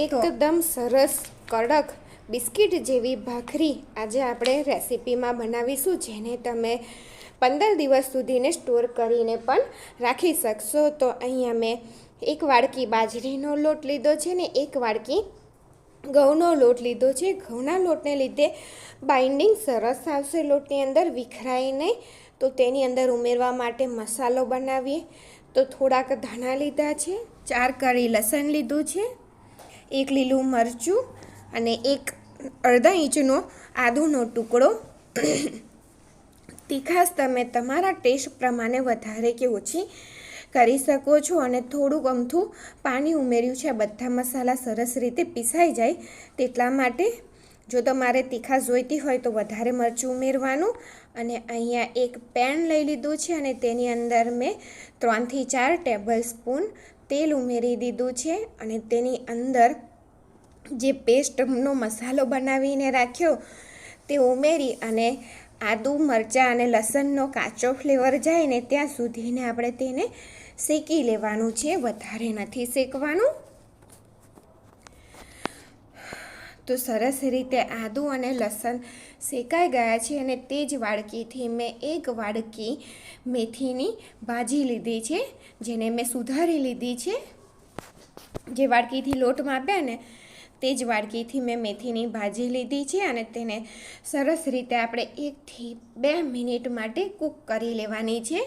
એકદમ સરસ કડક બિસ્કિટ જેવી ભાખરી આજે આપણે રેસીપીમાં બનાવીશું, જેને તમે 15 દિવસ સુધીને સ્ટોર કરીને પણ રાખી શકશો. તો અહીંયા મેં 1 વાડકી બાજરીનો લોટ લીધો છે ને 1 વાડકી ઘઉંનો લોટ લીધો છે. ઘઉંના લોટને લીધે બાઇન્ડિંગ સરસ આવશે, લોટની અંદર વિખરાય નહીં. તો તેની અંદર ઉમેરવા માટે મસાલો બનાવીએ. તો થોડાક ધાણા લીધા છે, 4 કળી લસણ લીધું છે, 1 લીલું મરચું અને 1 અડધા ઇંચનો આદુનો ટુકડો. તીખાશ તમે તમારા ટેસ્ટ પ્રમાણે વધારે કે ઓછી કરી શકો છો. અને થોડુંક અમથું પાણી ઉમેર્યું છે, બધા મસાલા સરસ રીતે પીસાઈ જાય તેટલા માટે. જો તમારે તીખાશ જોઈતી હોય તો વધારે મરચું ઉમેરવાનું. અને અહીંયા એક પેન લઈ લીધું છે અને તેની અંદર મેં 3 થી 4 ટેબલ સ્પૂન તેલ ઉમેરી દીધું છે. અને તેની અંદર જે પેસ્ટનો મસાલો બનાવીને રાખ્યો તે ઉમેરી અને આદુ મરચાં અને લસણનો કાચો ફ્લેવર જાય ને ત્યાં સુધીને આપણે તેને શેકી લેવાનું છે, વધારે નથી શેકવાનું. તો સરસ રીતે આદુ અને લસણ શેકાઈ ગયા છે. અને તે જ વાડકીથી મેં 1 વાડકી મેથીની ભાજી લીધી છે, જેને મેં સુધારી લીધી છે. જે વાડકીથી લોટ માપ્યા ને તે જ વાડકીથી મેં મેથીની ભાજી લીધી છે. અને તેને સરસ રીતે આપણે 1 થી 2 મિનિટ માટે કૂક કરી લેવાની છે,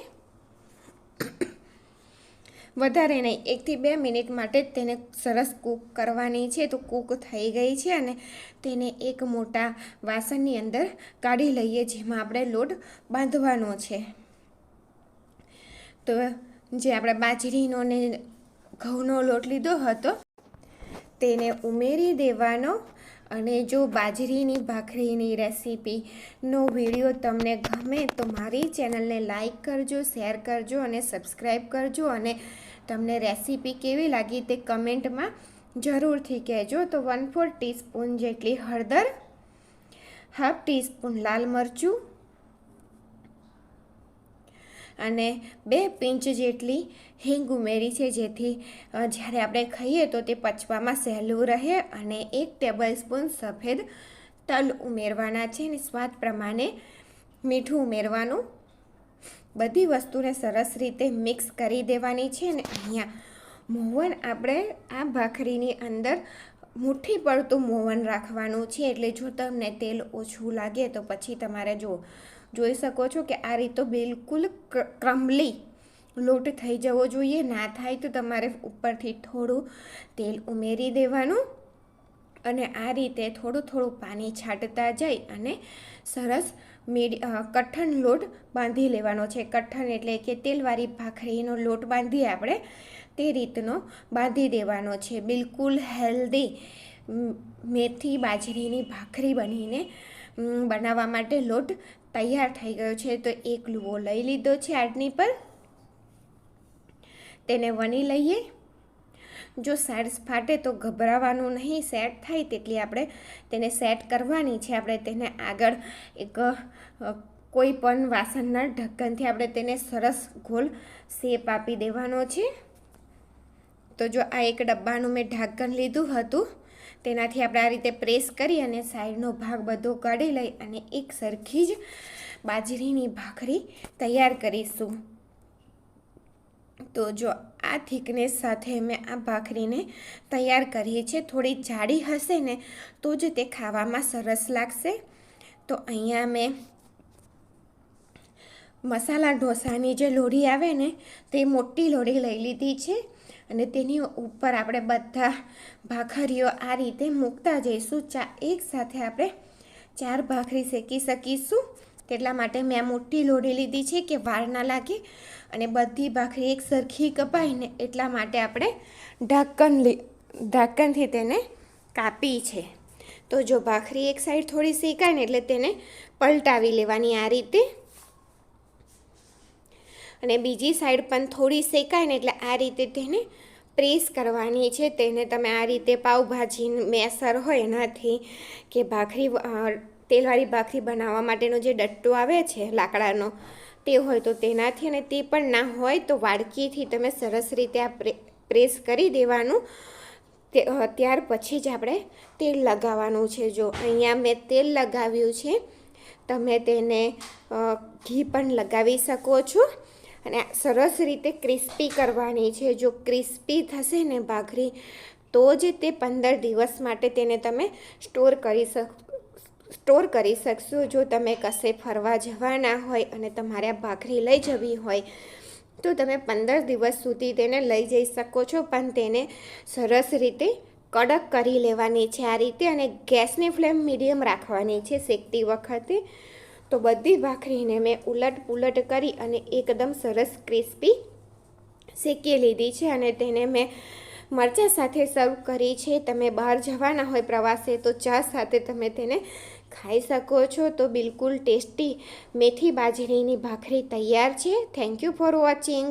વધારે નહીં. 1 થી 2 મિનિટ માટે જ તેને સરસ કૂક કરવાની છે. તો કૂક થઈ ગઈ છે અને તેને એક મોટા વાસણની અંદર કાઢી લઈએ, જેમાં આપણે લોટ બાંધવાનો છે. તો જે આપણે બાજરીનો ને ઘઉંનો લોટ લીધો હતો તેને ઉમેરી દેવાનો. અને જો બાજરીની ભાખરીની રેસીપીનો વિડીયો તમને ગમે તો મારી ચેનલને લાઈક કરજો, શેર કરજો અને સબસ્ક્રાઈબ કરજો. અને તમને રેસીપી કેવી લાગી તે કમેન્ટમાં જરૂરથી કહેજો. તો 1/4 ટીસ્પૂન જેટલી હળદર, 1/2 ટીસ્પૂન લાલ મરચું અને 2 પિંચ જેટલી હિંગ ઉમેરી છે, જેથી જ્યારે આપણે ખાઈએ તો તે પચવામાં સહેલું રહે. અને 1 ટેબલ સ્પૂન સફેદ તલ ઉમેરવાના છે અને સ્વાદ પ્રમાણે મીઠું ઉમેરવાનું. બધી વસ્તુને સરસ રીતે મિક્સ કરી દેવાની છે. અને અહીંયા મોવન આપણે આ ભાખરીની અંદર મુઠ્ઠી પડતું મોવન રાખવાનું છે. એટલે જો તમને તેલ ઓછું લાગે તો પછી તમારે જોઈ શકો છો કે આ રીતે બિલકુલ ક્રમ્બલી લોટ થઈ જવો જોઈએ. ના થાય તો તમારે ઉપરથી થોડું તેલ ઉમેરી દેવાનું. અને આ રીતે થોડું થોડું પાણી છાંટતા જઈ અને સરસ કઠણ લોટ બાંધી લેવાનો છે. કઠણ એટલે કે તેલવાળી ભાખરીનો લોટ બાંધીએ આપણે તે રીતનો બાંધી દેવાનો છે. બિલકુલ હેલ્ધી મેથી બાજરીની ભાખરી બનાવવા માટે લોટ તૈયાર થઈ ગયો છે. તો 1 લુવો લઈ લીધો છે આટની પર, તેને વણી લઈએ. જો સાઈડ્સ ફાટે તો ગભરાવાનું નહીં, સેટ થાય તેટલી આપણે તેને સેટ કરવાની છે. આપણે તેને આગળ એક કોઈ પણ વાસણના ઢક્કનથી આપણે તેને સરસ ગોલ શેપ આપી દેવાનો છે. તો જો આ એક ડબ્બાનું મેં ઢાંકણ લીધું હતું, તેનાથી આપણે આ રીતે પ્રેસ કરી અને સાઈડનો ભાગ બધો કાઢી લઈ અને એક સરખી જ બાજરીની ભાખરી તૈયાર કરીશું. તો જો આ થિકનેસ સાથે મેં આ ભાખરીને તૈયાર કરીએ છીએ. થોડી જાડી હશે ને તો જ તે ખાવામાં સરસ લાગશે. તો અહીંયા મેં મસાલા ઢોસાની જે લોઢી આવે ને તે મોટી લોઢી લઈ લીધી છે. અને તેની ઉપર આપણે બધા ભાખરીઓ આ રીતે મૂકતા જઈશું. એક સાથે આપણે 4 ભાખરી શેકી શકીશું. તેટલા માટે મેં આ મોટી લોઢી લીધી છે કે વાર ના લાગે અને બધી ભાખરી એક સરખી કપાય ને એટલા માટે આપણે ઢાંકણથી તેને કાપી છે. તો જો ભાખરી એક સાઈડ થોડી શેકાય ને એટલે તેને પલટાવી લેવાની આ રીતે. અને બીજી સાઈડ પણ થોડી શેકાય ને એટલે આ રીતે તેને પ્રેસ કરવાની છે. તેને તમે આ રીતે પાવભાજી મેસર હોય એનાથી કે તેલવાળી ભાખરી બનાવવા માટેનો જે ડટ્ટો આવે છે લાકડાનો તે હોય તો તેનાથી, અને તે પણ ના હોય તો વાડકીથી તમે સરસ રીતે આ પ્રેસ કરી દેવાનું. ત્યાર પછી જ આપણે તેલ લગાવવાનું છે. જો અહીંયા મેં તેલ લગાવ્યું છે, તમે તેને ઘી પણ લગાવી શકો છો. અને સરસ રીતે ક્રિસ્પી કરવાની છે. જો ક્રિસ્પી થશે ને ભાખરી તો જ તે 15 દિવસ માટે તેને તમે સ્ટોર કરી શકશો. જો તમે કશે ફરવા જવાના હોય અને તમારે ભાખરી લઈ જવી હોય તો તમે 15 દિવસ સુધી તેને લઈ જઈ શકો છો, પણ તેને સરસ રીતે કડક કરી લેવાની છે આ રીતે. અને ગેસની ફ્લેમ મીડિયમ રાખવાની છે શેકતી વખતે. તો બધી ભાખરીને મેં ઉલટ પુલટ કરી અને એકદમ સરસ ક્રિસ્પી શેકી લીધી છે. અને તેને મેં મરચાં સાથે સર્વ કરી છે. તમે બહાર જવાના હોય પ્રવાસે તો ચા સાથે તમે તેને ખાઈ શકો છો. તો બિલકુલ ટેસ્ટી મેથી બાજરીની ભાખરી તૈયાર છે. Thank you for watching.